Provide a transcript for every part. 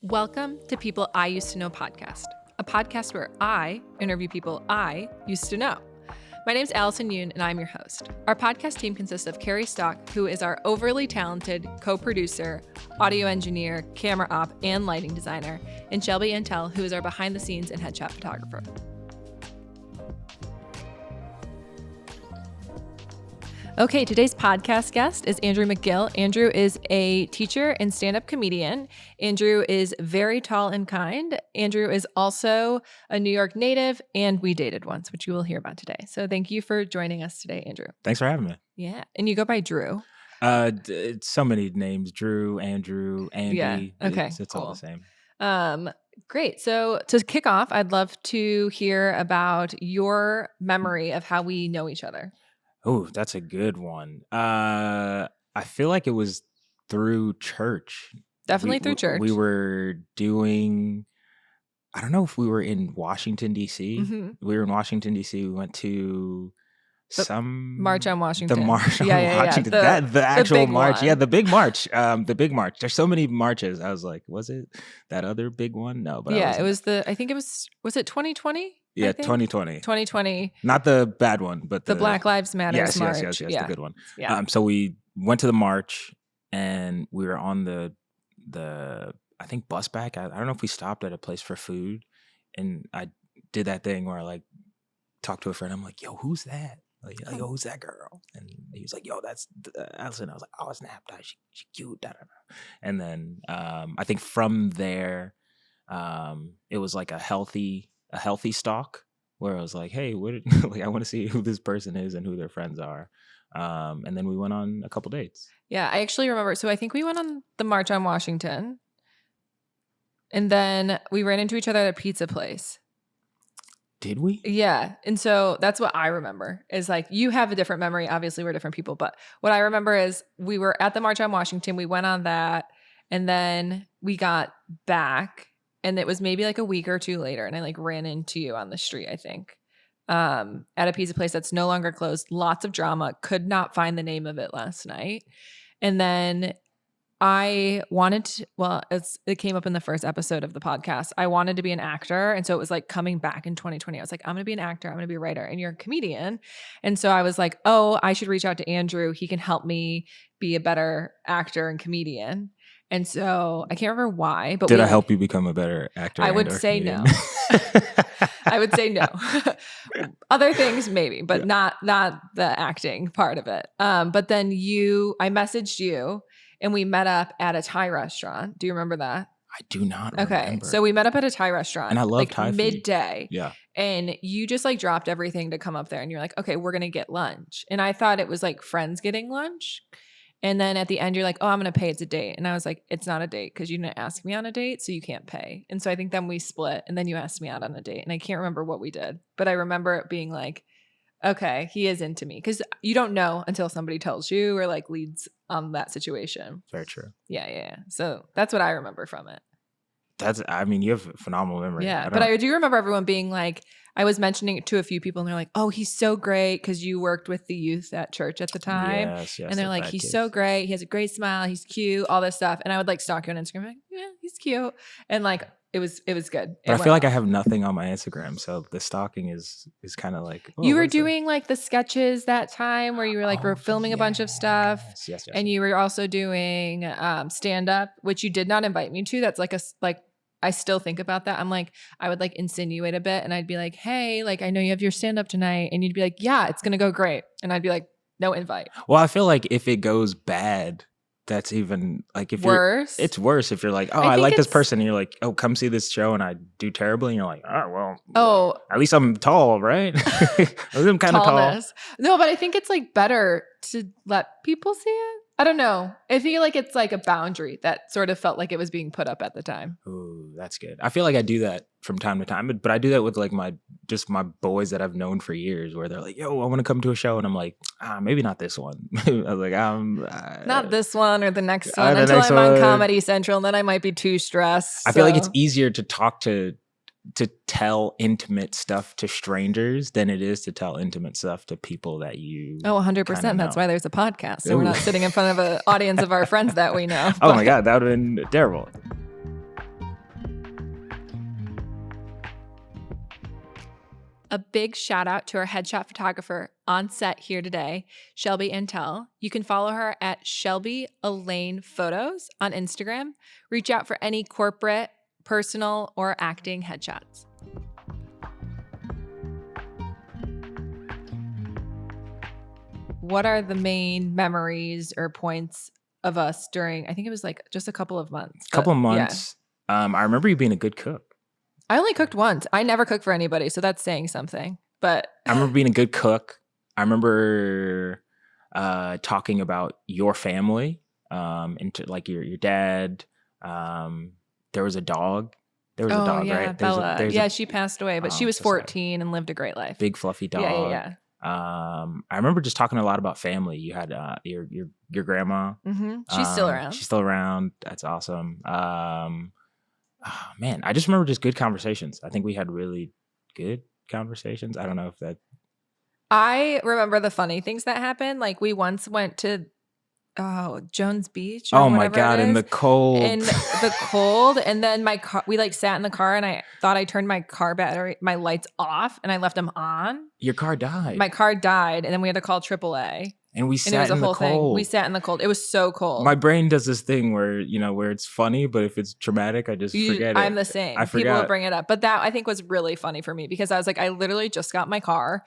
Welcome to People I Used to Know podcast, a podcast where I interview people I used to know. My name is Allison Yoon, and I'm your host. Our podcast team consists of Carrie Stock, who is our overly talented co-producer, audio engineer, camera op, and lighting designer, and Shelby Antel, who is our behind-the-scenes and headshot photographer. Okay, today's podcast guest is Andrew McGill. Andrew is a teacher and stand-up comedian. Andrew is very tall and kind. Andrew is also a New York native, and we dated once, which you will hear about today. So thank you for joining us today, Andrew. Thanks for having me. Yeah, and you go by Drew. It's so many names: Drew, Andrew, Andy. Yeah. Okay. It's cool. all the same. Great. So to kick off, I'd love to hear about your memory of how we know each other. Oh, that's a good one. I feel like it was through church. Definitely through church. We were doing, I don't know if we were in Washington, D.C. Mm-hmm. We were in Washington, D.C. We went to some March on Washington. The March on Washington. Yeah. The actual march. One. Yeah, the big march. The big march. There's so many marches. I was like, was it that other big one? No, but yeah, was it 2020? Yeah, 2020. 2020. Not the bad one, but the Black Lives Matter march. Yes, yeah. the good one. Yeah. So we went to the march and we were on the I think bus back. I don't know if we stopped at a place for food, and I did that thing where I like talked to a friend. I'm like, yo, who's that? Like, yo, who's that girl? And he was like, yo, that's Allison. I was like, oh, snap, she cute. Da, da, da. And then I think from there, it was like a healthy stalk where I was like, hey, like I want to see who this person is and who their friends are. And then we went on a couple dates. Yeah, I actually remember. So I think we went on the March on Washington, and then we ran into each other at a pizza place. Did we? Yeah. And so that's what I remember is like, you have a different memory. Obviously, we're different people. But what I remember is we were at the March on Washington. We went on that. And then we got back. And it was maybe like a week or two later. And I like ran into you on the street, I think, at a pizza place that's no longer closed. Lots of drama. Could not find the name of it last night. And then I wanted to, it came up in the first episode of the podcast. I wanted to be an actor. And so it was like coming back in 2020. I was like, I'm going to be an actor. I'm going to be a writer. And you're a comedian. And so I was like, oh, I should reach out to Andrew. He can help me be a better actor and comedian. And so I can't remember why. But did I help you become a better actor? I would say no. I would say no. Other things maybe, but not the acting part of it. But then I messaged you. And we met up at a Thai restaurant. Do you remember that? I do not remember. Okay. So we met up at a Thai restaurant. And I love like Thai food. Midday. Yeah. And you just like dropped everything to come up there. And you're like, okay, we're going to get lunch. And I thought it was like friends getting lunch. And then at the end, you're like, oh, I'm going to pay. It's a date. And I was like, it's not a date because you didn't ask me on a date. So you can't pay. And so I think then we split. And then you asked me out on a date. And I can't remember what we did. But I remember it being like, okay, he is into me. Because you don't know until somebody tells you or like leads on that situation. Very true. Yeah. So that's what I remember from it. You have a phenomenal memory. Yeah, but I do remember everyone being like, I was mentioning it to a few people and they're like, oh, he's so great because you worked with the youth at church at the time. Yes. And they're like, he's so great. He has a great smile. He's cute, all this stuff. And I would like stalk you on Instagram like, yeah, he's cute. And like, it was good. But I feel like I have nothing on my Instagram. So the stalking is kind of like. Oh, you were doing like the sketches that time where you were like, we're filming a bunch of stuff. Yes. And you were also doing stand up, which you did not invite me to. That's like I still think about that. I'm like, I would like insinuate a bit and I'd be like, hey, like I know you have your stand up tonight. And you'd be like, yeah, it's going to go great. And I'd be like, no invite. Well, I feel like if it goes bad, that's even like if worse. It's worse if you're like, oh, I like this person. And you're like, oh, come see this show. And I do terribly. And you're like, at least I'm tall, right? At least I'm kind of tall. No, but I think it's like better to let people see it. I don't know. I feel like it's like a boundary that sort of felt like it was being put up at the time. Ooh, that's good. I feel like I do that from time to time, but I do that with like my boys that I've known for years where they're like, yo, I want to come to a show. And I'm like, maybe not this one. I was like, not this one or the next one until I'm on Comedy Central and then I might be too stressed. I feel like it's easier to talk to tell intimate stuff to strangers than it is to tell intimate stuff to people that you 100%. That's why there's a podcast. So we're not sitting in front of an audience of our friends that we know. Oh my God, that would have been terrible. A big shout out to our headshot photographer on set here today, Shelby Intel. You can follow her at Shelby Elaine Photos on Instagram. Reach out for any corporate, personal, or acting headshots. What are the main memories or points of us during, I think it was like just a couple of months. Couple of months. Yeah. I remember you being a good cook. I only cooked once. I never cook for anybody, so that's saying something. But I remember being a good cook. I remember talking about your family, and like your dad. There was a dog. There was a dog, yeah, right? Bella. She passed away, but she was 14 and lived a great life. Big fluffy dog. Yeah. I remember just talking a lot about family. You had your grandma. Mm-hmm. She's still around. She's still around. That's awesome. Oh, man, I just remember just good conversations. I think we had really good conversations. I don't know if that. I remember the funny things that happened. Like we once went to Jones Beach. Oh my God, in the cold. And then my car, we like sat in the car and I thought I turned my car battery, my lights off and I left them on. Your car died. My car died and then we had to call AAA. And we sat in the cold. Thing. We sat in the cold. It was so cold. My brain does this thing where, where it's funny, but if it's traumatic, I just forget it. I'm the same. People will bring it up. But that I think was really funny for me because I was like, I literally just got my car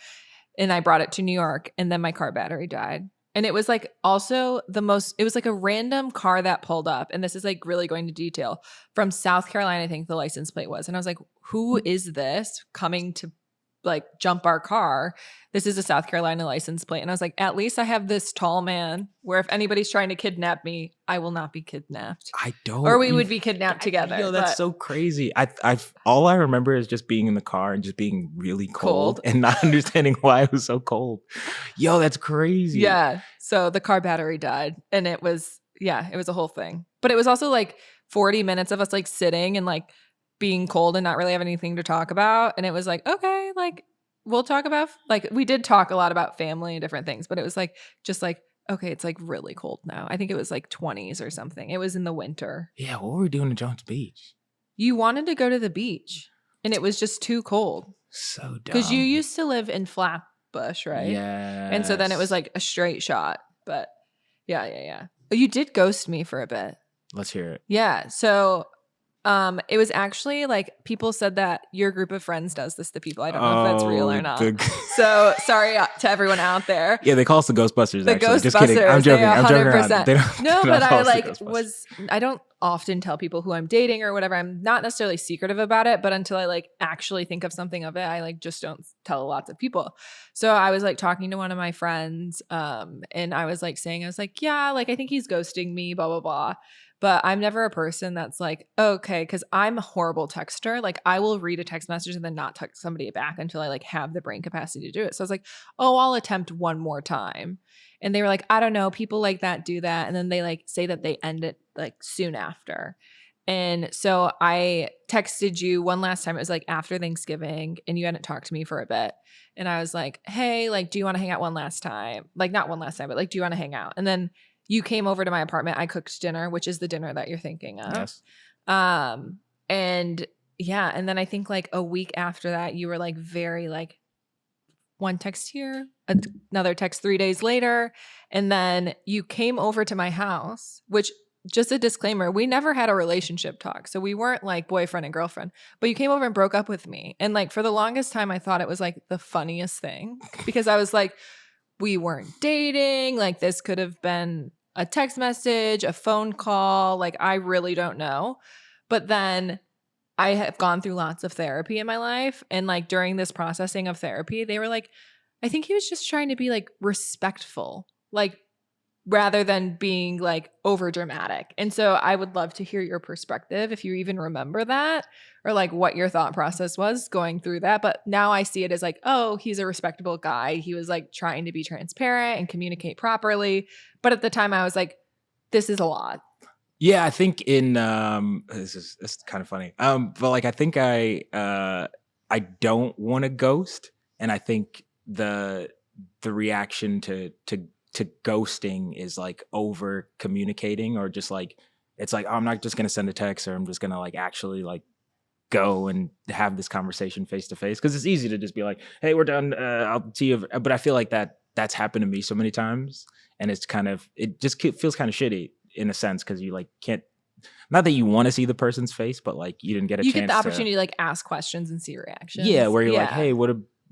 and I brought it to New York and then my car battery died. And it was like also it was like a random car that pulled up. And this is like really going to detail from South Carolina, I think the license plate was. And I was like, who is this coming to like jump our car? This is a South Carolina license plate. And I was like, at least I have this tall man where if anybody's trying to kidnap me, I will not be kidnapped. Or we would be kidnapped together. That's so crazy. All I remember is just being in the car and just being really cold. And not understanding why it was so cold. Yo, that's crazy. Yeah. So the car battery died and it was a whole thing. But it was also like 40 minutes of us like sitting and like being cold and not really have anything to talk about. And it was like, okay, like we'll talk about, like we did talk a lot about family and different things, but it was like, just like, okay, it's like really cold now. I think it was like 20s or something. It was in the winter. Yeah. What were we doing at Jones Beach? You wanted to go to the beach and it was just too cold. So dumb. Because you used to live in Flatbush, right? Yeah. And so then it was like a straight shot, but yeah. You did ghost me for a bit. Let's hear it. Yeah. So it was actually like people said that your group of friends does this to people. I don't know if that's real or not. So sorry to everyone out there. Yeah, they call us the Ghostbusters. The actually. Ghostbusters. Just kidding. I'm joking. I'm joking around. No, but I don't often tell people who I'm dating or whatever. I'm not necessarily secretive about it, but until I like actually think of something of it, I like just don't tell lots of people. So I was like talking to one of my friends, and I was like yeah, like I think he's ghosting me, blah blah blah. But I'm never a person that's like, okay, because I'm a horrible texter. Like I will read a text message and then not text somebody back until I like have the brain capacity to do it. So I was like, oh, I'll attempt one more time. And they were like, I don't know, people like that do that. And then they like say that they end it like soon after. And so I texted you one last time. It was like after Thanksgiving and you hadn't talked to me for a bit. And I was like, hey, like, do you want to hang out one last time? Like not one last time, but like, do you want to hang out? And then you came over to my apartment. I cooked dinner, which is the dinner that you're thinking of. Yes. And yeah. And then I think like a week after that, you were like very like one text here, another text 3 days later. And then you came over to my house, which just a disclaimer, we never had a relationship talk. So we weren't like boyfriend and girlfriend, but you came over and broke up with me. And like for the longest time, I thought it was like the funniest thing because I was like, we weren't dating. Like this could have been a text message, a phone call. Like I really don't know. But then I have gone through lots of therapy in my life. And like during this processing of therapy, they were like, I think he was just trying to be like respectful, like rather than being like over dramatic. And so I would love to hear your perspective if you even remember that or like what your thought process was going through that. But now I see it as like, oh, he's a respectable guy. He was like trying to be transparent and communicate properly. But at the time I was like, this is a lot. Yeah, I think in this is kind of funny. But like I think I don't want to ghost, and I think the reaction to ghosting is like over communicating or just like it's like, oh, I'm not just gonna send a text or I'm just gonna like actually like go and have this conversation face to face, because it's easy to just be like, hey, we're done, I'll see you. But I feel like that's happened to me so many times, and it's kind of, it just feels kind of shitty in a sense, because you like can't, not that you want to see the person's face, but like you didn't get a You chance get the opportunity to like ask questions and see reactions. yeah, where you're like, hey, what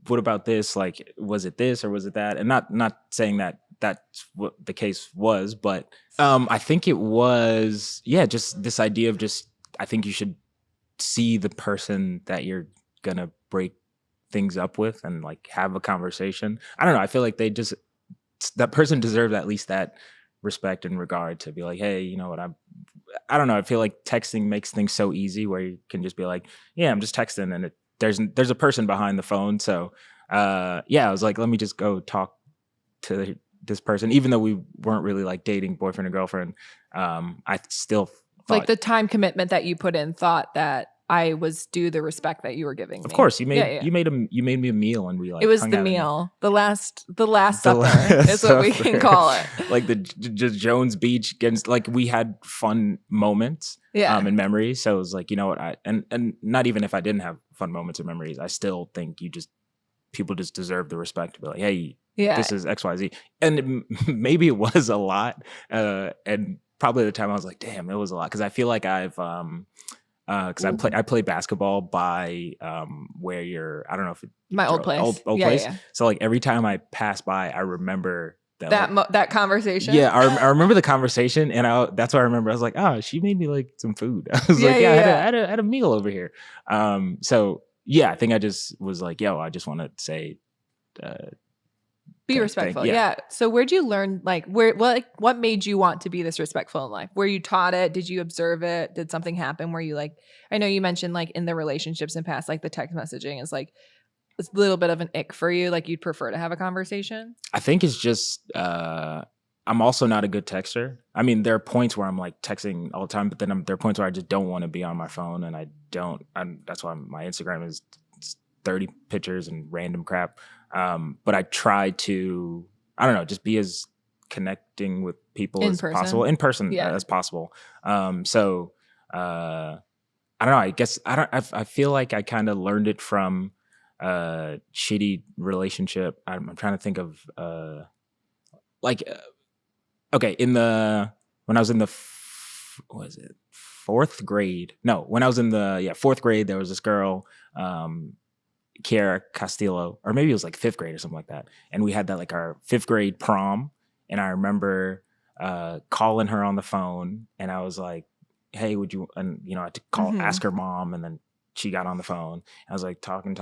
about this? Like, was it this or was it that? And not saying that that's what the case was, but I think it was, yeah, just this idea of just, I think you should see the person that you're gonna break things up with and like have a conversation. I don't know. I feel like that person deserves at least that respect and regard to be like, hey, you know what, I don't know. I feel like texting makes things so easy where you can just be like, yeah, I'm just texting, and there's a person behind the phone. So yeah, I was like, let me just go talk to this person, even though we weren't really like dating boyfriend and girlfriend. I still thought, like the time commitment that you put in, thought that I was due the respect that you were giving me. Of course, you made me a meal, and we like, it was hung the out meal, the last supper is what we can call it. Like just Jones Beach against, like, we had fun moments, and memories. So it was like, you know what, and not even if I didn't have fun moments or memories, I still think people just deserve the respect to be like, hey, this is XYZ. And maybe it was a lot, and probably at the time I was like, damn, it was a lot, because I feel like I've because I play basketball by where you're, I don't know if my old place, old place. Yeah. So like every time I pass by, I remember that conversation. Yeah, I remember the conversation, and that's what I remember. I was like, oh, she made me like some food. I was like, I had a meal over here. So yeah, I think I just was like, yo, I just want to say, be respectful. Yeah. So where'd you learn, like, what made you want to be this respectful in life? Were you taught it? Did you observe it? Did something happen where you, like, I know you mentioned like in the relationships in past, like the text messaging is like a little bit of an ick for you. Like you'd prefer to have a conversation. I think it's just, I'm also not a good texter. I mean, there are points where I'm like texting all the time, but then there are points where I just don't want to be on my phone, and that's why my Instagram is 30 pictures and random crap. But I try to, I don't know, just be as connecting with people as possible in person as possible. So I don't know. I guess I feel like I kind of learned it from a shitty relationship. I'm trying to think of okay, when I was in the what was it, fourth grade? No, when I was in the fourth grade, there was this girl, Kiara Castillo, or maybe it was like fifth grade or something like that. And we had that like our fifth grade prom. And I remember calling her on the phone, and I was like, hey, would you, and I had to ask her mom, and then she got on the phone. I was like talking.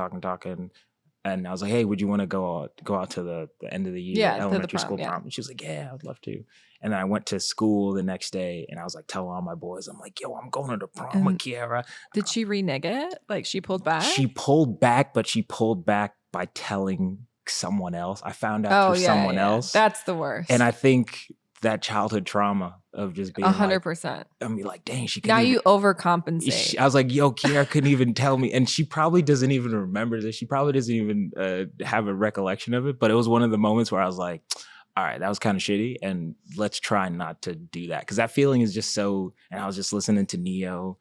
And I was like, hey, would you want to go out to the end of the year, elementary school prom? And she was like, yeah, I'd love to. And then I went to school the next day, and I was like telling all my boys, I'm like, yo, I'm going to the prom with Kiara. Did she renege it? Like she pulled back? She pulled back, but she pulled back by telling someone else. I found out through someone else. That's the worst. And I think that childhood trauma of just being 100%. I mean, like, dang, she now you overcompensate. I was like, yo, Kiara couldn't even tell me, and she probably doesn't even remember this. She probably doesn't even have a recollection of it. But it was one of the moments where I was like, all right, that was kind of shitty, and let's try not to do that, because that feeling is just so. And I was just listening to Neo,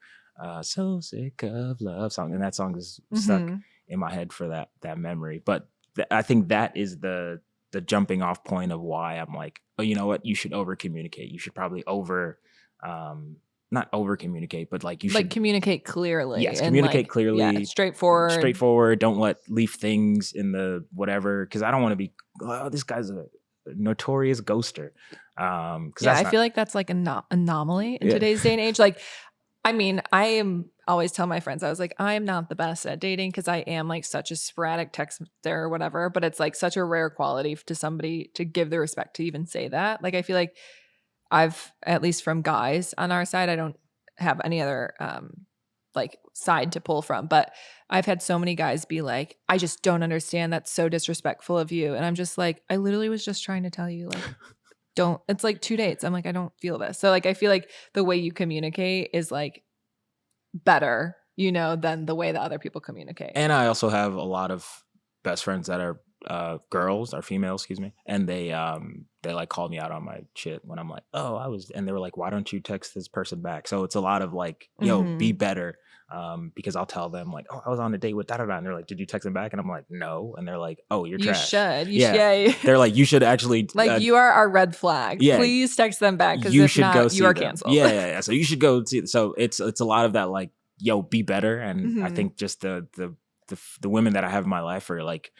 "So Sick of Love" song, and that song is stuck in my head for that memory. But I think that is the jumping off point of why I'm like, oh, you know what? You should over communicate. You should probably not over communicate, but like you should communicate clearly. Yes, communicate clearly. Yeah, straightforward. Don't let leave things in the whatever, because I don't want to be, oh, this guy's a notorious ghoster. I feel like that's like an anomaly in today's day and age. Like, I mean, always tell my friends, I was like, I am not the best at dating because I am like such a sporadic texter or whatever, but it's like such a rare quality to somebody to give the respect to even say that. Like, I feel like I've, at least from guys on our side, I don't have any other like side to pull from, but I've had so many guys be like, I just don't understand. That's so disrespectful of you. And I'm just like, I literally was just trying to tell you, like, it's like 2 dates. I'm like, I don't feel this. So like, I feel like the way you communicate is like better, than the way that other people communicate. And I also have a lot of best friends that are girls or females, excuse me, and they like called me out on my shit when I'm like, oh, and they were like, why don't you text this person back? So it's a lot of like, yo, be better. Because I'll tell them like, oh, I was on a date with da da da, and they're like, did you text him back? And I'm like, no, and they're like, oh, you're You trash. should. Yeah, they're like, you should actually like you are our red flag. Yeah, please text them back because you if should not, go see you are them. canceled. Yeah. So you should go see. So it's a lot of that like, yo, be better. And I think just the women that I have in my life are like,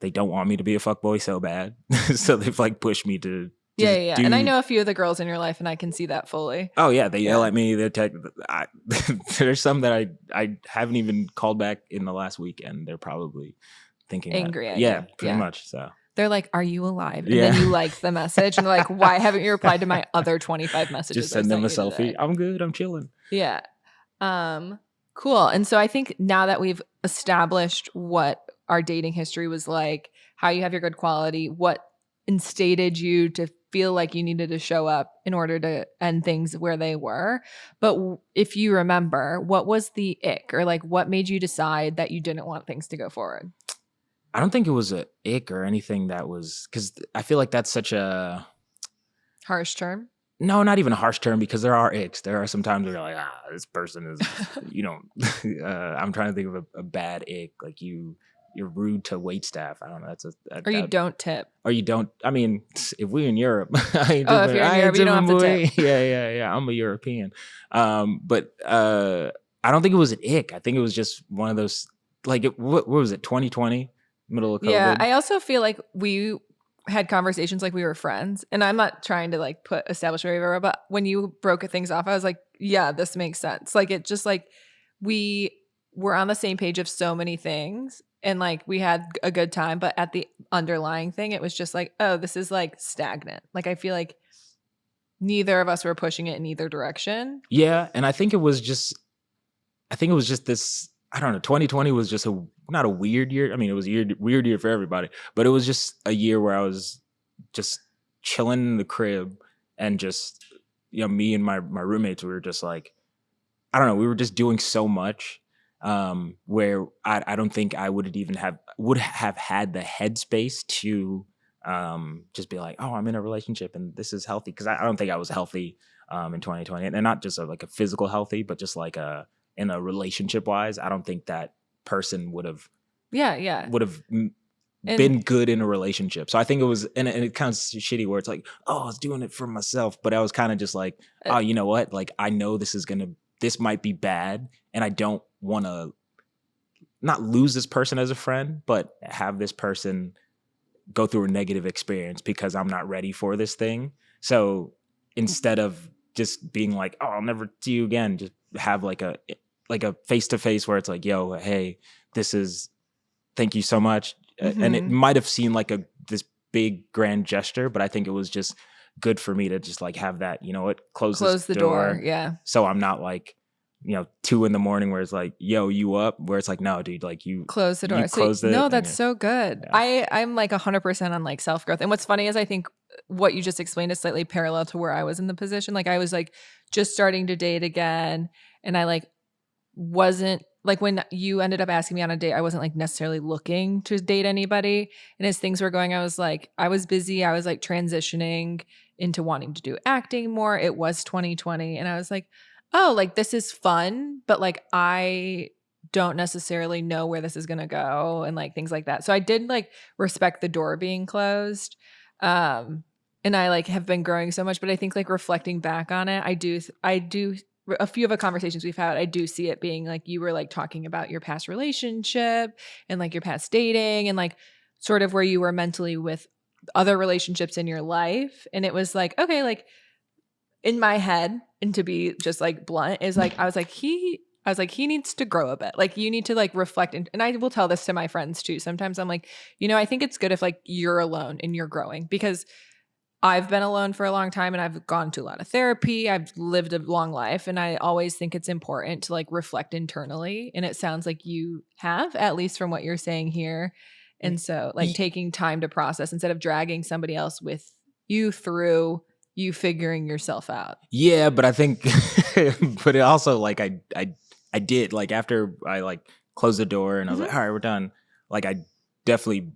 they don't want me to be a fuckboy so bad, so they've like pushed me to. Yeah. And I know a few of the girls in your life, and I can see that fully. Oh yeah, they yell at me. There's some that I haven't even called back in the last week, and they're probably thinking angry at you. Pretty much. So they're like, "Are you alive?" And then you like the message, and they're like, "Why haven't you replied to my other 25 messages?" Just send them a selfie. Today? I'm good. I'm chilling. Yeah. Cool. And so I think now that we've established what our dating history was like, how you have your good quality, what instated you to feel like you needed to show up in order to end things where they were. But if you remember, what was the ick, or like what made you decide that you didn't want things to go forward? I don't think it was a ick or anything that was, because I feel like that's such a harsh term. No, not even a harsh term, because there are icks. There are some times where you're like, this person is, I'm trying to think of a bad ick. Like you're rude to wait staff. I don't know. Or you don't tip. Or you don't. I mean, if we're in Europe, if you're in Europe, you don't have to tip. Yeah. I'm a European. But I don't think it was an ick. I think it was just one of those, like, what was it, 2020, middle of COVID? Yeah, I also feel like we had conversations like we were friends, and I'm not trying to like establish where we were, but when you broke things off, I was like, yeah, this makes sense. Like it just like we were on the same page of so many things, and like we had a good time, but at the underlying thing, it was just like, oh, this is like stagnant. Like I feel like neither of us were pushing it in either direction. Yeah, and I think it was just this, I don't know, 2020 was just not a weird year. I mean, it was a weird year for everybody, but it was just a year where I was just chilling in the crib, and just, me and my roommates, we were just like, I don't know, we were just doing so much, where I don't think I would have had the headspace to just be like, oh, I'm in a relationship and this is healthy. Because I don't think I was healthy in 2020, and not just like a physical healthy, but just like in a relationship wise, I don't think that person would have been good in a relationship. So I think it was, and it kind of shitty where it's like, oh, I was doing it for myself, but I was kind of just like, oh, you know what? Like, I know this might be bad, and I don't want to not lose this person as a friend, but have this person go through a negative experience because I'm not ready for this thing. So instead of just being like, oh, I'll never see you again, just have like a face-to-face where it's like, yo, hey, thank you so much. And it might have seemed like this big grand gesture, but I think it was just good for me to just like have that, close the door. Yeah. So I'm not like, 2 a.m. where it's like, yo, you up? Where it's like, no, dude, like you close the door. No, that's so good. Yeah. I'm like 100% on like self-growth. And what's funny is I think what you just explained is slightly parallel to where I was in the position. Like I was like just starting to date again. And I like wasn't like, when you ended up asking me on a date, I wasn't like necessarily looking to date anybody. And as things were going, I was busy. I was like transitioning into wanting to do acting more. It was 2020. And I was like, oh, like this is fun, but like I don't necessarily know where this is going to go, and like things like that. So I did like respect the door being closed. And I like have been growing so much, but I think like reflecting back on it, I do a few of the conversations we've had, I do see it being like you were like talking about your past relationship and like your past dating and like sort of where you were mentally with other relationships in your life. And it was like, okay, like in my head, and to be just like blunt, is like, I was like, he needs to grow a bit. Like you need to like reflect. And I will tell this to my friends too. Sometimes I'm like, I think it's good if like you're alone and you're growing, because I've been alone for a long time and I've gone to a lot of therapy. I've lived a long life, and I always think it's important to like reflect internally. And it sounds like you have, at least from what you're saying here. And so like taking time to process instead of dragging somebody else with you through you figuring yourself out. Yeah, but I think, but it also like I did like after I like closed the door and I was like, all right, we're done. Like I definitely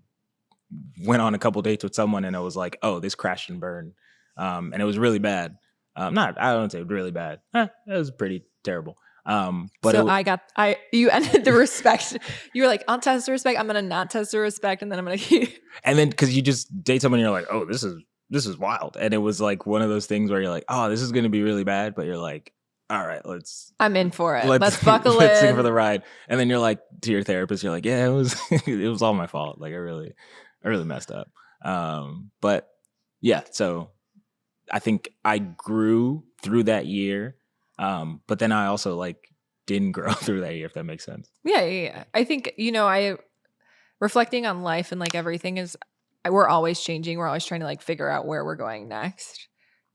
went on a couple dates with someone and it was like, oh, this crashed and burned. And it was really bad. I don't say really bad. It was pretty terrible. But so you ended the respect. You were like, I'll test the respect. I'm going to not test the respect. And then I'm going to keep. And then, cause you just date someone and you're like, oh, this is wild. And it was like one of those things where you're like, oh, this is going to be really bad. But you're like, all right, I'm in for it. Let's buckle let's in. sing for the ride. And then you're like to your therapist, you're like, yeah, it was all my fault. Like I really messed up. But yeah, so I think I grew through that year. But then I also like didn't grow through that year, if that makes sense. Yeah. I think, I reflecting on life and like everything is, we're always changing. We're always trying to like figure out where we're going next,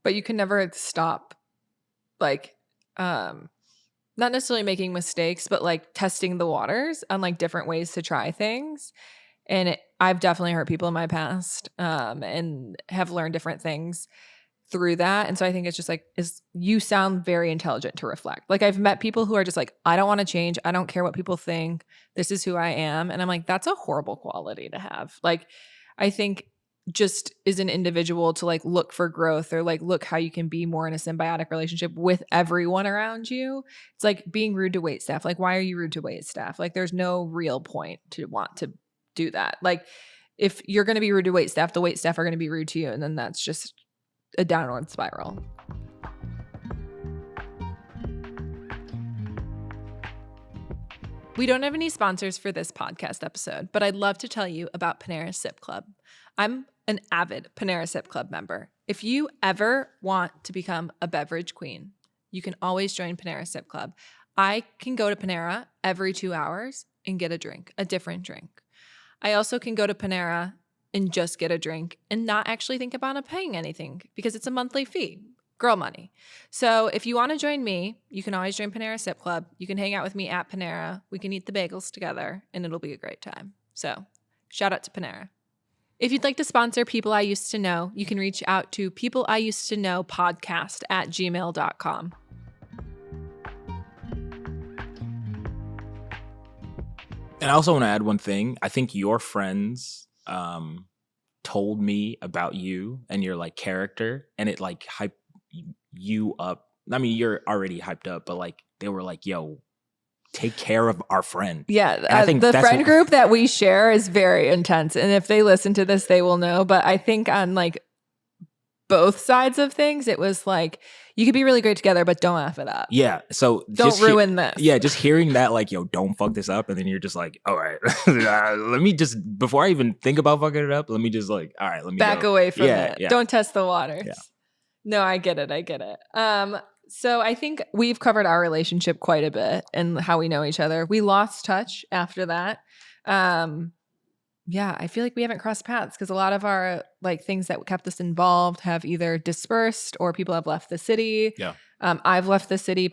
but you can never stop like, not necessarily making mistakes, but like testing the waters on like different ways to try things. And I've definitely hurt people in my past, and have learned different things through that. And so I think it's just like, you sound very intelligent to reflect. Like I've met people who are just like, I don't want to change. I don't care what people think. This is who I am. And I'm like, that's a horrible quality to have. Like, I think just as an individual to like look for growth or like look how you can be more in a symbiotic relationship with everyone around you. It's like being rude to wait staff. Like, why are you rude to wait staff? Like there's no real point to want to do that. Like if you're going to be rude to wait staff, the wait staff are going to be rude to you. And then that's just a downward spiral. We don't have any sponsors for this podcast episode, but I'd love to tell you about Panera Sip Club. I'm an avid Panera Sip Club member. If you ever want to become a beverage queen, you can always join Panera Sip Club. I can go to Panera every 2 hours and get a different drink. I also can go to Panera and just get a drink and not actually think about paying anything because it's a monthly fee. Girl money. So if you want to join me, you can always join Panera Sip Club. You can hang out with me at Panera. We can eat the bagels together and it'll be a great time. So shout out to Panera. If you'd like to sponsor People I Used to Know, you can reach out to peopleiused-to-know-podcast@gmail.com. And I also want to add one thing. I think your friends told me about you and your like character, and it like hyped you up. I mean, you're already hyped up, but like they were like, yo, take care of our friend. Yeah. I think the friend group that we share is very intense. And if they listen to this, they will know. But I think on like both sides of things, it was like, you could be really great together, but don't F it up. Yeah. So don't ruin this. Yeah. Just hearing that, like, yo, don't fuck this up. And then you're just like, all right, let me just, before I even think about fucking it up, let me just like, all right, let me back away from it. Yeah. Don't test the waters. Yeah. No, I get it. So I think we've covered our relationship quite a bit and how we know each other. We lost touch after that. Yeah, I feel like we haven't crossed paths because a lot of our like things that kept us involved have either dispersed or people have left the city. Yeah. I've left the city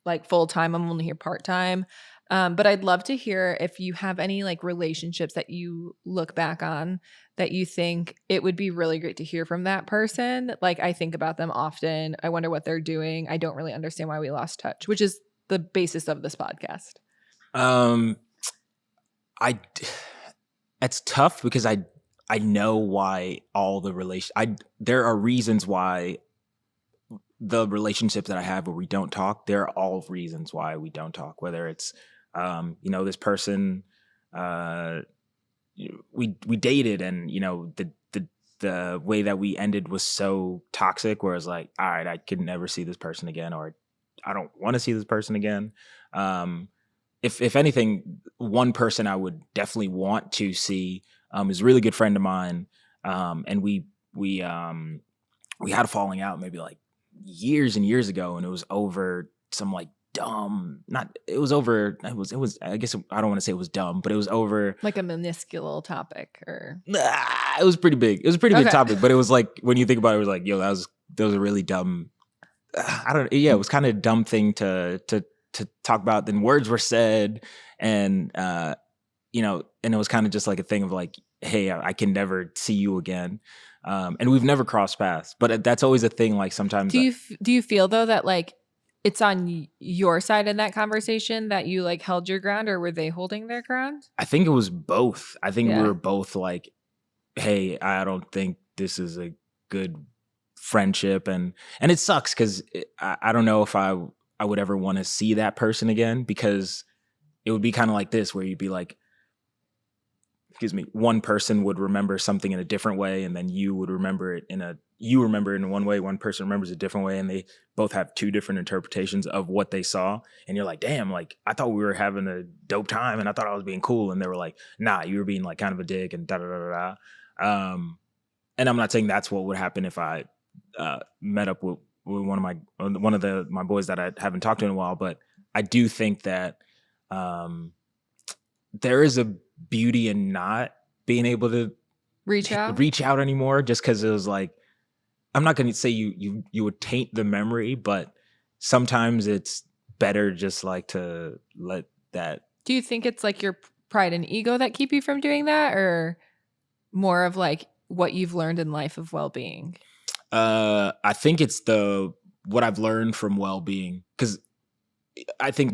like full time. I'm only here part time. But I'd love to hear if you have any like relationships that you look back on that you think it would be really great to hear from that person. Like I think about them often. I wonder what they're doing. I don't really understand why we lost touch, which is the basis of this podcast. It's tough because I know why all the there are reasons why the relationships that I have where we don't talk, there are all reasons why we don't talk, whether it's this person we dated and the way that we ended was so toxic where it's like, all right, I could never see this person again, or I don't want to see this person again. If anything, one person I would definitely want to see is a really good friend of mine, and we had a falling out maybe like years and years ago, and it was over some like dumb. It was I guess I don't want to say it was dumb, but it was over like a minuscule topic, or it was pretty big. It was a pretty big topic, but it was like when you think about it, it was like, yo, that was a really dumb. It was kind of a dumb thing to talk about. Then words were said, and and it was kind of just like a thing of like, hey, I can never see you again, and we've never crossed paths. But that's always a thing. Like sometimes, do you feel though that like it's on your side in that conversation that you like held your ground, or were they holding their ground? I think it was both. I think we were both like, hey, I don't think this is a good friendship, and it sucks because I don't know if I would ever want to see that person again, because it would be kind of like this, where you'd be like, excuse me, one person would remember something in a different way, and then you would remember it you remember it in one way, one person remembers it a different way, and they both have two different interpretations of what they saw. And you're like, damn, like I thought we were having a dope time and I thought I was being cool, and they were like, nah, you were being like kind of a dick and da da da da da. And I'm not saying that's what would happen if I met up with one of my boys that I haven't talked to in a while, but I do think that there is a beauty in not being able to Reach out. reach out anymore, just because it was like, I'm not going to say you would taint the memory, but sometimes it's better just like to let that. Do you think it's like your pride and ego that keep you from doing that, or more of like what you've learned in life of well-being? I think it's what I've learned from well-being, because I think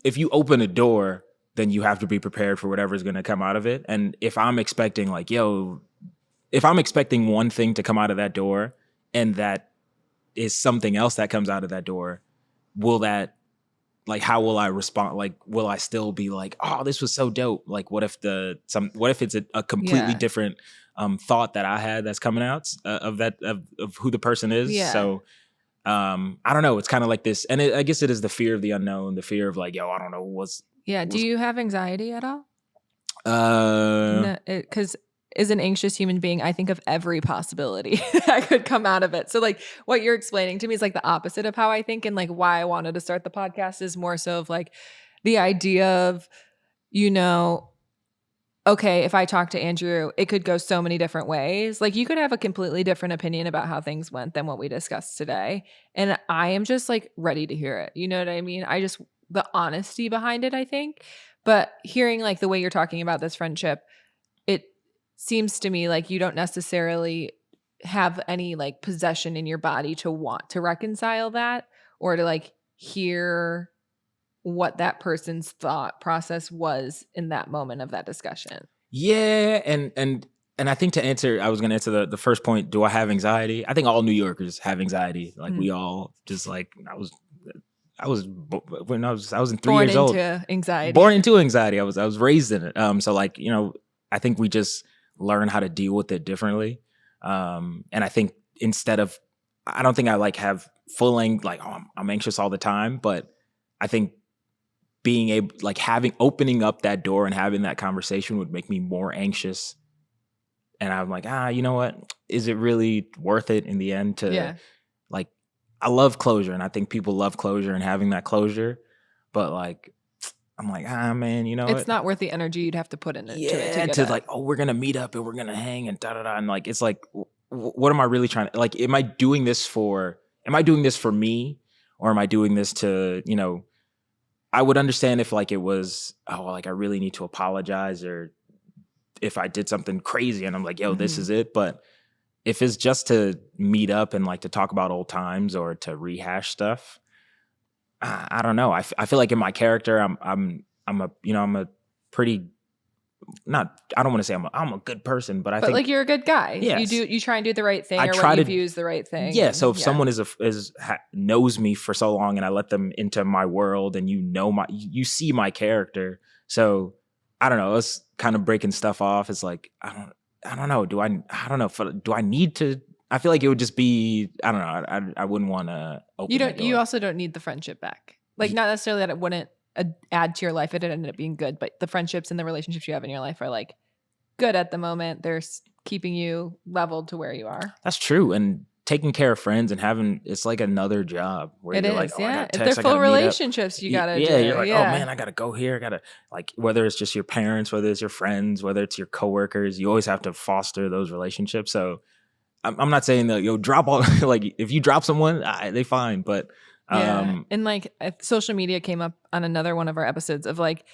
if you open a door, then you have to be prepared for whatever's going to come out of it. And if I'm expecting if I'm expecting one thing to come out of that door, and that is something else that comes out of that door, how will I respond? Like, will I still be like, oh, this was so dope? Like, what if it's a completely different thought that I had that's coming out of who the person is? Yeah. So I don't know. It's kind of like this. And I guess it is the fear of the unknown, the fear of like, I don't know do you have anxiety at all? No, because as an anxious human being, I think of every possibility that could come out of it. So like what you're explaining to me is like the opposite of how I think, and like why I wanted to start the podcast is more so of like the idea of, okay, if I talk to Andrew, it could go so many different ways. Like you could have a completely different opinion about how things went than what we discussed today. And I am just like ready to hear it. You know what I mean? The honesty behind it, I think. But hearing like the way you're talking about this friendship, it seems to me like you don't necessarily have any like possession in your body to want to reconcile that, or to like hear what that person's thought process was in that moment of that discussion. Yeah, and I think I was going to answer the first point. Do I have anxiety? I think all New Yorkers have anxiety. Like we all just like I was when I was in 3 years old. Born into anxiety. I was raised in it. So like I think we just learn how to deal with it differently. And I think I don't think I like have I'm anxious all the time, but I think being able opening up that door and having that conversation would make me more anxious. And I'm like, you know what? Is it really worth it in the end I love closure, and I think people love closure and having that closure, but like, I'm like, man, it's not worth the energy you'd have to put in it. We're going to meet up and we're going to hang and da da da. And like, it's like, what am I really trying to, like, am I doing this for me, or am I doing this to, I would understand if like it was, I really need to apologize, or if I did something crazy and I'm like, this is it. But if it's just to meet up and like to talk about old times or to rehash stuff, I don't know. I feel like in my character, I'm a pretty, not, I don't want to say I'm a good person, but I think like you're a good guy. Yes. You try and do the right thing, or what you view as the right thing. Yeah. So if someone knows me for so long and I let them into my world, and you see my character. So I don't know. It's kind of breaking stuff off. It's like, I don't know. Do I need to? I feel like it would just be, I don't know. I wouldn't want to open You also don't need the friendship back. Like not necessarily that it wouldn't add to your life. It ended up being good, but the friendships and the relationships you have in your life are like good at the moment. They're keeping you leveled to where you are. That's true. And taking care of friends and it's like another job where it you're is, like, yeah. They're full relationships. You gotta do. You're like, oh man, I gotta go here. I gotta, like, whether it's just your parents, whether it's your friends, whether it's your coworkers, you always have to foster those relationships. So I'm not saying that drop all like if you drop someone, they fine. But and like social media came up on another one of our episodes of like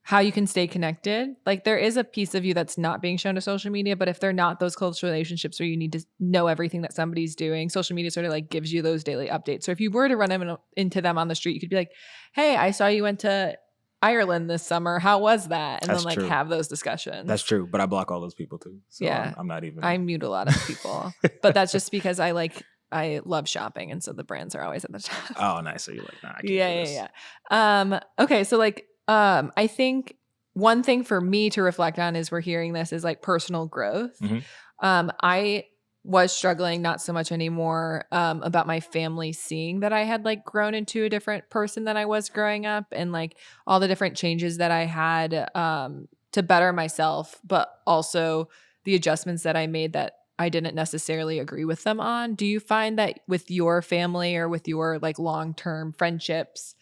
how you can stay connected. Like there is a piece of you that's not being shown to social media, but if they're not those close relationships where you need to know everything that somebody's doing, social media sort of like gives you those daily updates. So if you were to run into them on the street, you could be like, hey, I saw you went to Ireland this summer. How was that? And That's then like true. have those discussions. That's true. But I block all those people too. So Yeah. I'm not even. I mute a lot of people, but that's just because I love shopping, and so the brands are always at the top. Oh, nice. So you're like, nah, I can't do Yeah, this. yeah, yeah. Okay, so like, I think one thing for me to reflect on as we're hearing this is like personal growth. Mhm. I was struggling, not so much anymore, about my family seeing that I had like grown into a different person than I was growing up, and like all the different changes that I had to better myself, but also the adjustments that I made that I didn't necessarily agree with them on. Do you find that with your family or with your like long-term friendships,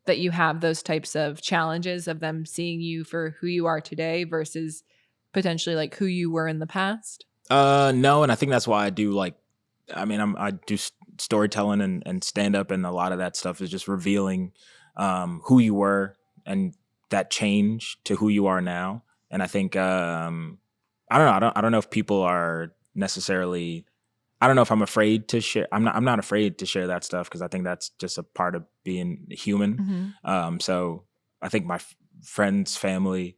that you have those types of challenges of them seeing you for who you are today versus potentially like who you were in the past? No, and I think that's why I do like. I mean, I do storytelling and stand up, and a lot of that stuff is just revealing who you were and that change to who you are now. And I think I don't know. I don't know if people are necessarily. I don't know if I'm afraid to share. I'm not afraid to share that stuff because I think that's just a part of being human. Mm-hmm. So I think my friends, family,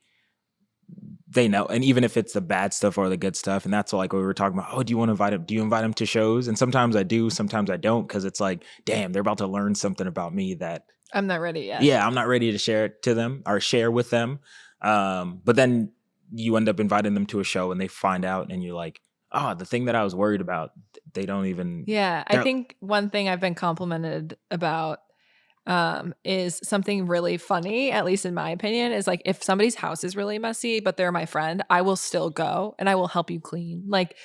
they know. And even if it's the bad stuff or the good stuff, and that's like what we were talking about. Oh, do you want to invite them? Do you invite them to shows? And sometimes I do, sometimes I don't, because it's like, damn, they're about to learn something about me that I'm not ready yet. yeah, I'm not ready to share it to them or share with them. But then you end up inviting them to a show and they find out, and you're like, oh, the thing that I was worried about, they don't even. Yeah, I they're- think one thing I've been complimented about is something really funny, at least in my opinion, is like if somebody's house is really messy, but they're my friend, I will still go and I will help you clean. Like,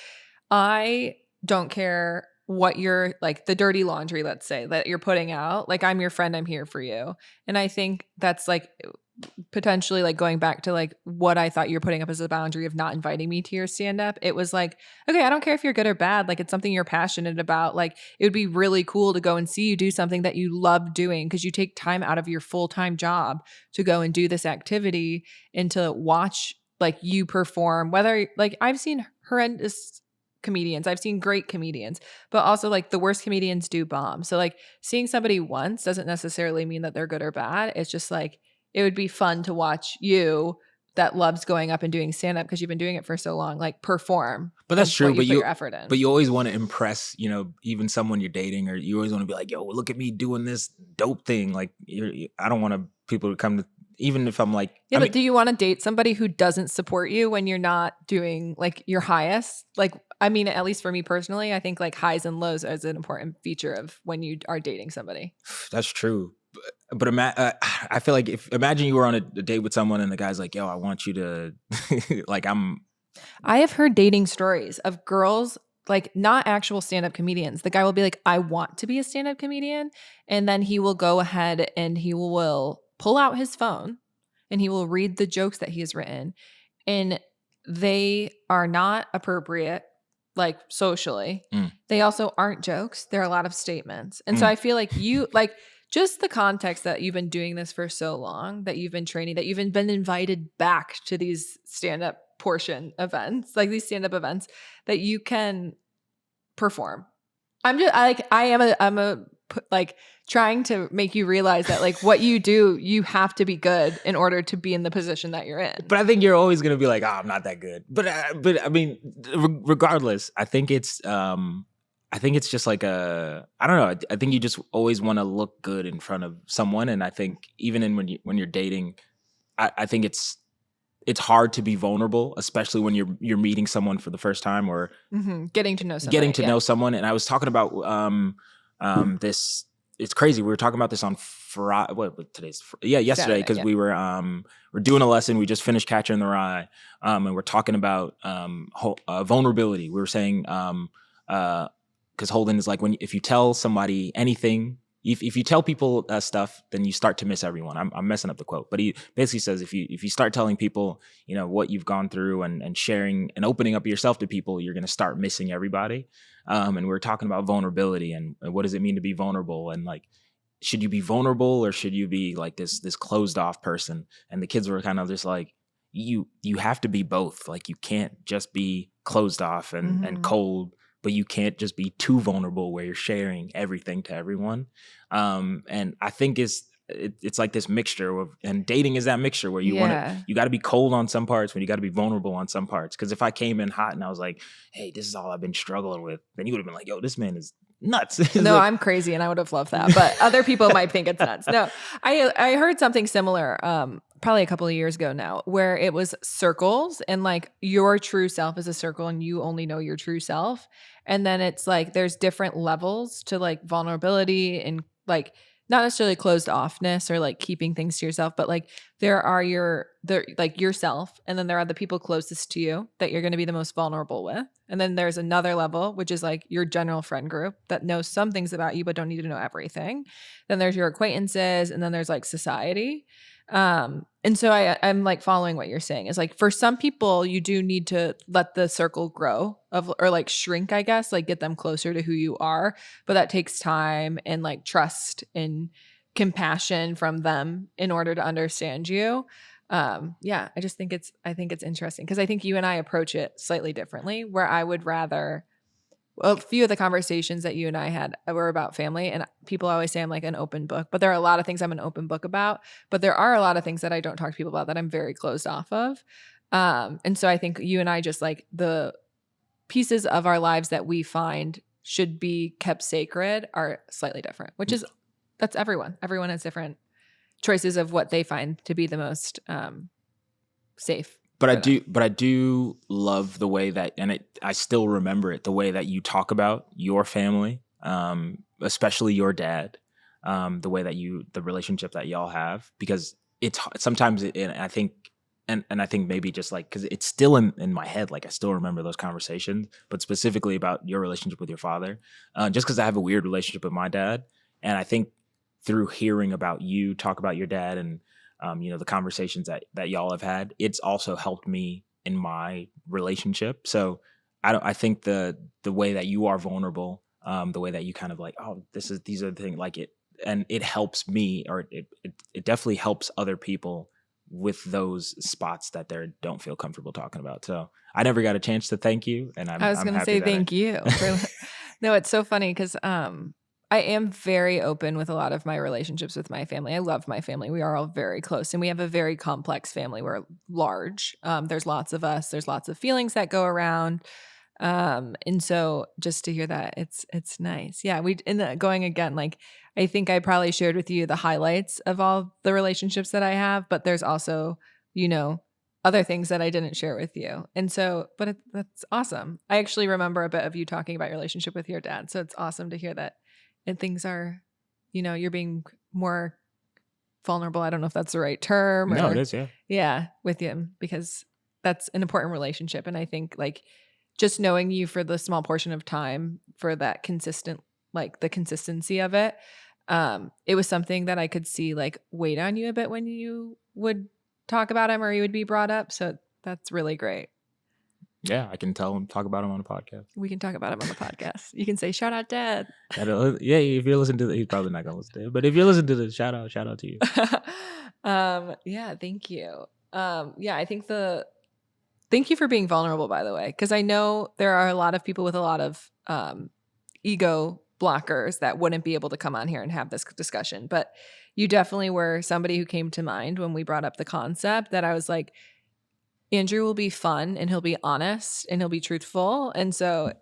I don't care what you're like the dirty laundry, let's say, that you're putting out. Like, I'm your friend, I'm here for you. And I think that's like potentially like going back to like what I thought you were putting up as a boundary of not inviting me to your stand up. It was like, okay, I don't care if you're good or bad. Like, it's something you're passionate about. Like, it would be really cool to go and see you do something that you love doing because you take time out of your full-time job to go and do this activity and to watch like you perform. Whether like I've seen horrendous comedians, I've seen great comedians, but also like the worst comedians do bomb. So like seeing somebody once doesn't necessarily mean that they're good or bad. It's just like it would be fun to watch you that loves going up and doing stand up because you've been doing it for so long, like perform. But that's true. What you put your effort in. But you always want to impress, even someone you're dating, or you always want to be like, yo, look at me doing this dope thing. Like, I don't want people to come to, even if I'm like, yeah, but do you want to date somebody who doesn't support you when you're not doing like your highest? Like, I mean, at least for me personally, I think like highs and lows is an important feature of when you are dating somebody. That's true. But I feel like imagine you were on a date with someone and the guy's like, yo, I want you to like, I have heard dating stories of girls, like not actual stand-up comedians. The guy will be like, I want to be a stand-up comedian. And then he will go ahead and he will pull out his phone and he will read the jokes that he has written. And they are not appropriate, like socially. They also aren't jokes. They're a lot of statements. And so I feel like you, like, just the context that you've been doing this for so long, that you've been training, that you've been invited back to these stand-up portion events, like these stand-up events, that you can perform. I'm like trying to make you realize that like what you do, you have to be good in order to be in the position that you're in. But I think you're always going to be like, oh, I'm not that good. But I mean, regardless, I think it's just like I don't know. I think you just always want to look good in front of someone. And I think even when you're dating, I think it's hard to be vulnerable, especially when you're meeting someone for the first time or getting to know somebody. know someone. And I was talking about this. It's crazy. We were talking about this on Friday. Yesterday, because we were we're doing a lesson. We just finished Catcher in the Rye, and we're talking about vulnerability. We were saying because Holden is like, if you tell somebody anything, if you tell people stuff, then you start to miss everyone. I'm messing up the quote, but he basically says if you start telling people, what you've gone through and sharing and opening up yourself to people, you're going to start missing everybody. And we're talking about vulnerability and what does it mean to be vulnerable, and like, should you be vulnerable or should you be like this closed off person? And the kids were kind of just like, you have to be both. Like, you can't just be closed off and cold, but you can't just be too vulnerable where you're sharing everything to everyone. And I think it's like this mixture of, and dating is that mixture where you got to be cold on some parts, when you got to be vulnerable on some parts. Because if I came in hot and I was like, hey, this is all I've been struggling with, then you would have been like, yo, this man is nuts. No, like, I'm crazy, and I would have loved that. But other people might think it's nuts. No, I heard something similar, probably a couple of years ago now, where it was circles, and like your true self is a circle, and you only know your true self. And then it's like there's different levels to like vulnerability and like not necessarily closed offness or like keeping things to yourself, but like there like yourself, and then there are the people closest to you that you're going to be the most vulnerable with. And then there's another level, which is like your general friend group that knows some things about you but don't need to know everything. Then there's your acquaintances, and then there's like society. And so I'm like following what you're saying is like for some people you do need to let the circle grow or like shrink, I guess, like get them closer to who you are, but that takes time and like trust and compassion from them in order to understand you. Yeah, I think it's interesting because I think you and I approach it slightly differently, where I would rather, a few of the conversations that you and I had were about family, and people always say I'm like an open book, but there are a lot of things I'm an open book about, but there are a lot of things that I don't talk to people about that I'm very closed off of. And so I think you and I just like the pieces of our lives that we find should be kept sacred are slightly different, which is, that's everyone. Everyone has different choices of what they find to be the most safe. But I do love the way that, and I still remember it, the way that you talk about your family, especially your dad, the way that the relationship that y'all have, because it's sometimes, and I think, and I think maybe just like, because it's still in my head, like I still remember those conversations, but specifically about your relationship with your father, just because I have a weird relationship with my dad. And I think through hearing about you talk about your dad and the conversations that y'all have had, it's also helped me in my relationship. So I think the way that you are vulnerable, the way that you kind of like, oh, these are the things, like it helps me, or it definitely helps other people with those spots that they don't feel comfortable talking about. So I never got a chance to thank you, and I was going to say thank you. No, it's so funny because I am very open with a lot of my relationships with my family. I love my family. We are all very close, and we have a very complex family. We're large. There's lots of us. There's lots of feelings that go around. And so just to hear that, it's nice. Yeah, going again, like I think I probably shared with you the highlights of all the relationships that I have, but there's also, other things that I didn't share with you. And so, but that's awesome. I actually remember a bit of you talking about your relationship with your dad. So it's awesome to hear that. And things are, you're being more vulnerable. I don't know if that's the right term. No, it is, yeah. Yeah, with him, because that's an important relationship. And I think like just knowing you for the small portion of time, for that the consistency of it, it was something that I could see like weighed on you a bit when you would talk about him or he would be brought up. So that's really great. Yeah, I can talk about him on a podcast. We can talk about him on the podcast. You can say, shout out Dad. Yeah, if you're listening to he's probably not going to listen to it. But if you're listening to the shout out to you. Yeah, thank you. Yeah, I think thank you for being vulnerable, by the way, because I know there are a lot of people with a lot of ego blockers that wouldn't be able to come on here and have this discussion. But you definitely were somebody who came to mind when we brought up the concept that I was like, Andrew will be fun and he'll be honest and he'll be truthful. And so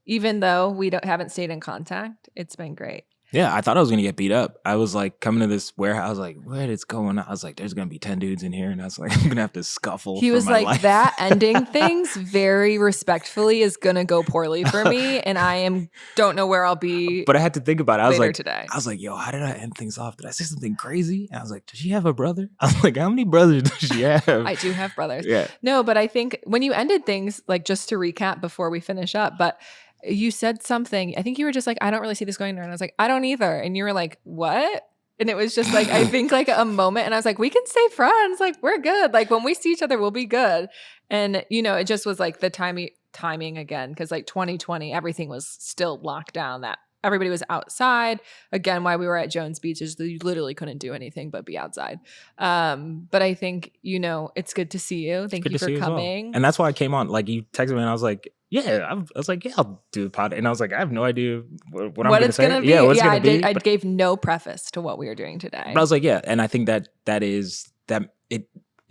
even though we haven't stayed in contact, it's been great. Yeah, I thought I was going to get beat up. I was like coming to this warehouse, like, what is going on? I was like, there's going to be 10 dudes in here. And I was like, I'm going to have to scuffle. He was for my like, life. that ending things very respectfully is going to go poorly for me. And don't know where I'll be. But I had to think about it. I was like, today. I was like, yo, how did I end things off? Did I say something crazy? And I was like, does she have a brother? I was like, how many brothers does she have? I do have brothers. Yeah. No, but I think when you ended things, like just to recap before we finish up, but you said something, I think you were just like, I don't really see this going there. And I was like, I don't either. And you were like, what? And it was just like, I think like a moment. And I was like, we can stay friends. Like, we're good. Like when we see each other, we'll be good. And, it just was like the timing again. Cause like 2020, everything was still locked down, that everybody was outside. Again, why we were at Jones Beach is that you literally couldn't do anything but be outside. But I think, it's good to see you. Thank you for coming. And that's why I came on. Like, you texted me and I was like, I was like, I'll do the pod. And I was like, I have no idea what I'm going to say. Gonna be. Yeah, what it's yeah, going to be. I gave no preface to what we were doing today. But I was like, and I think that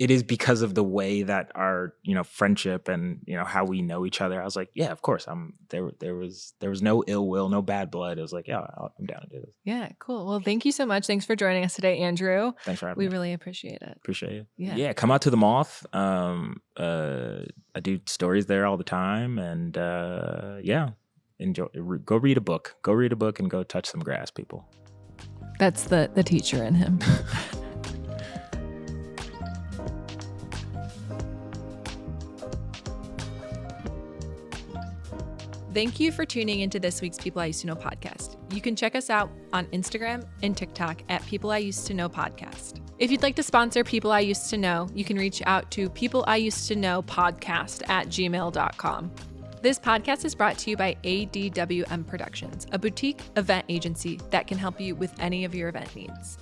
it is because of the way that our, friendship and, how we know each other. I was like, of course. There was no ill will, no bad blood. It was like, I'm down to do this. Yeah, cool. Well, thank you so much. Thanks for joining us today, Andrew. Thanks for having me. We really appreciate it. Appreciate it. Yeah. Come out to the Moth. I do stories there all the time, and enjoy. Go read a book. Go read a book and go touch some grass, people. That's the teacher in him. Thank you for tuning into this week's People I Used to Know podcast. You can check us out on Instagram and TikTok at People I Used to Know podcast. If you'd like to sponsor People I Used to Know, you can reach out to peopleiused-to-know-podcast@gmail.com. This podcast is brought to you by ADWM Productions, a boutique event agency that can help you with any of your event needs.